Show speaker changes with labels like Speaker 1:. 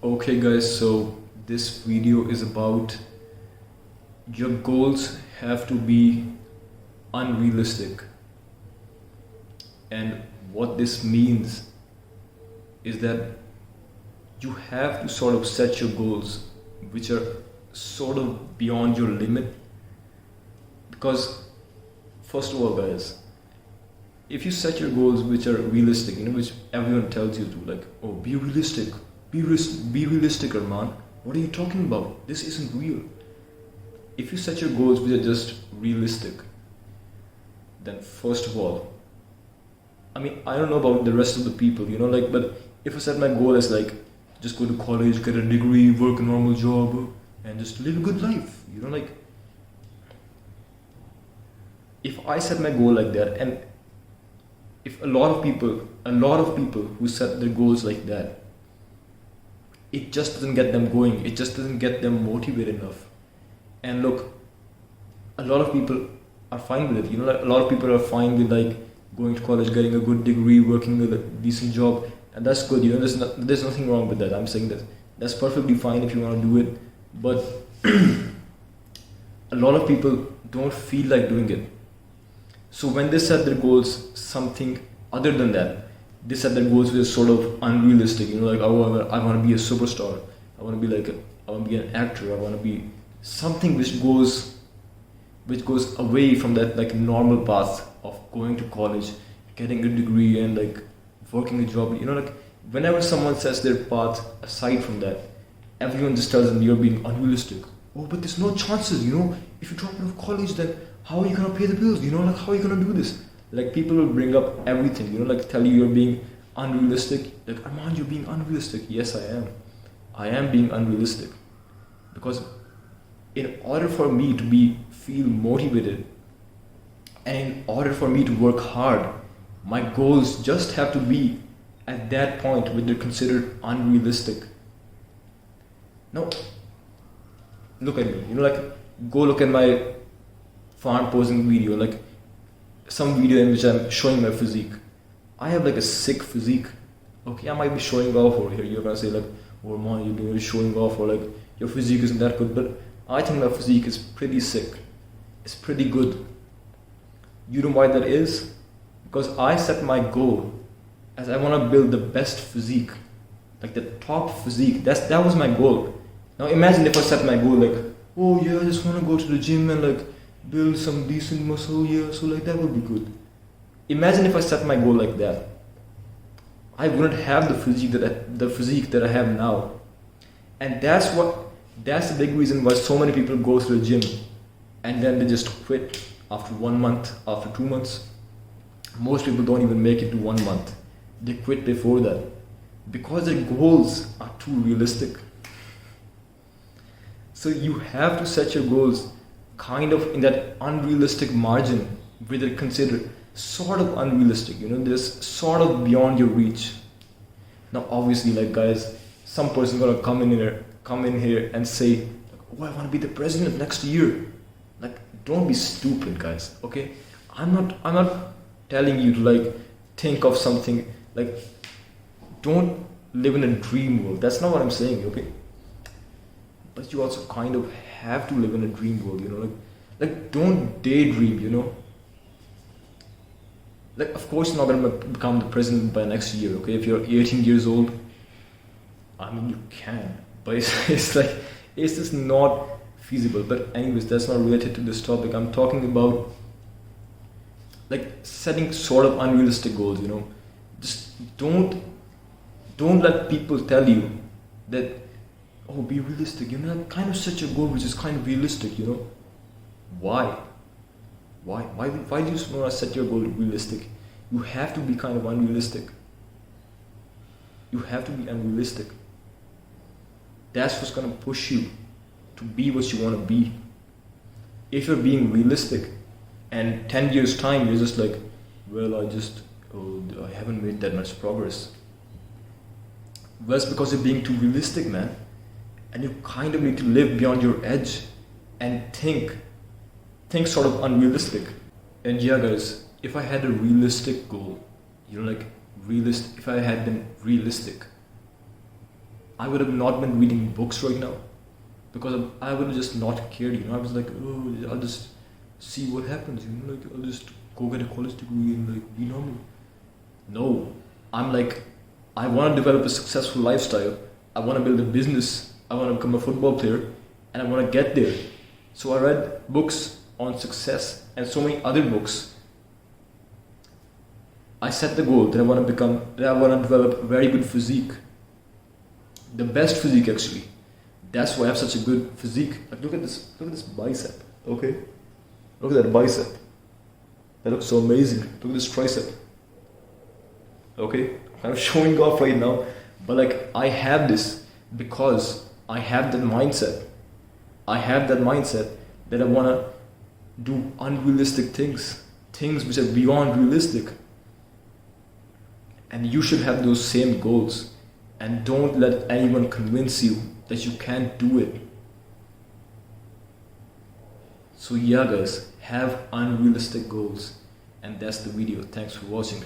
Speaker 1: Okay guys, so this video is about your goals have to be unrealistic. And what this means is that you have to sort of set your goals which are sort of beyond your limit. Because first of all guys, if you set your goals which are realistic, which everyone tells you to, like, oh, be realistic, be realistic, Armaan. What are you talking about? This isn't real. If you set your goals which are just realistic, then first of all, I don't know about the rest of the people, but if I set my goal as like, just go to college, get a degree, work a normal job, and just live a good life, if I set my goal like that, and if a lot of people who set their goals like that, it just doesn't get them going, it just doesn't get them motivated enough. And look, a lot of people are fine with it, a lot of people are fine with like going to college, getting a good degree, working with a decent job, and that's good, there's nothing wrong with that. I'm saying that that's perfectly fine if you want to do it, but a lot of people don't feel like doing it. So when they set their goals something other than that, they set their goals which are sort of unrealistic, like, oh, I want to be a superstar, I want to be an actor, I want to be something which goes away from that like normal path of going to college, getting a degree, and like working a job. Like whenever someone sets their path aside from that, everyone just tells them you're being unrealistic. Oh, but there's no chances, if you drop out of college, then how are you gonna pay the bills? Like how are you gonna do this? Like people will bring up everything, like tell you you're being unrealistic. Like, Armaan, you're being unrealistic. Yes, I am. I am being unrealistic. Because in order for me to feel motivated, and in order for me to work hard, my goals just have to be at that point where they're considered unrealistic. Now, look at me, go look at my farm posing video, like some video in which I'm showing my physique. I have like a sick physique. Okay, I might be showing off over here. You're gonna say like, oh man, you're showing off, or like your physique isn't that good, but I think my physique is pretty sick. It's pretty good. You know why that is? Because I set my goal as I want to build the best physique, like the top physique. That was my goal. Now imagine if I set my goal like, oh yeah, I just want to go to the gym and like build some decent muscle, yeah, so like that would be good. Imagine if I set my goal like that. I wouldn't have the physique that I have now. And that's the big reason why so many people go to the gym and then they just quit after 1 month, after 2 months. Most people don't even make it to 1 month. They quit before that because their goals are too realistic. So you have to set your goals kind of in that unrealistic margin where they're considered sort of unrealistic, this sort of beyond your reach. Now obviously, like guys, some person gonna come in here and say, oh, I want to be the president next year. Like, don't be stupid, guys, okay? I'm not telling you to like think of something, like don't live in a dream world. That's not what I'm saying, okay? But you also kind of have to live in a dream world, like don't daydream, Like, of course you're not gonna become the president by next year, okay? If you're 18 years old, you can, but it's just not feasible. But anyways, that's not related to this topic. I'm talking about like setting sort of unrealistic goals, Just don't let people tell you that, oh, be realistic, kind of set your goal which is kind of realistic, Why? Why do you want to set your goal realistic? You have to be kind of unrealistic. You have to be unrealistic. That's what's going to push you to be what you want to be. If you're being realistic and 10 years time you're just like, well, I haven't made that much progress. Well, it's because you're being too realistic, man. And you kind of need to live beyond your edge and think sort of unrealistic. And yeah guys, if I had a realistic goal, if I had been realistic, I would have not been reading books right now, because I would have just not cared. I was like, oh, I'll just see what happens. Like I'll just go get a college degree and like be normal. No, I'm like, I want to develop a successful lifestyle. I want to build a business. I want to become a football player, and I want to get there. So I read books on success and so many other books. I set the goal that I want to develop a very good physique, the best physique actually. That's why I have such a good physique. Like look at this bicep. Okay, look at that bicep. That looks so amazing. Look at this tricep. Okay, I'm showing off right now, but like I have this because I have that mindset. I have that mindset that I want to do unrealistic things which are beyond realistic. And you should have those same goals, and don't let anyone convince you that you can't do it. So yeah guys, have unrealistic goals. And that's the video. Thanks for watching.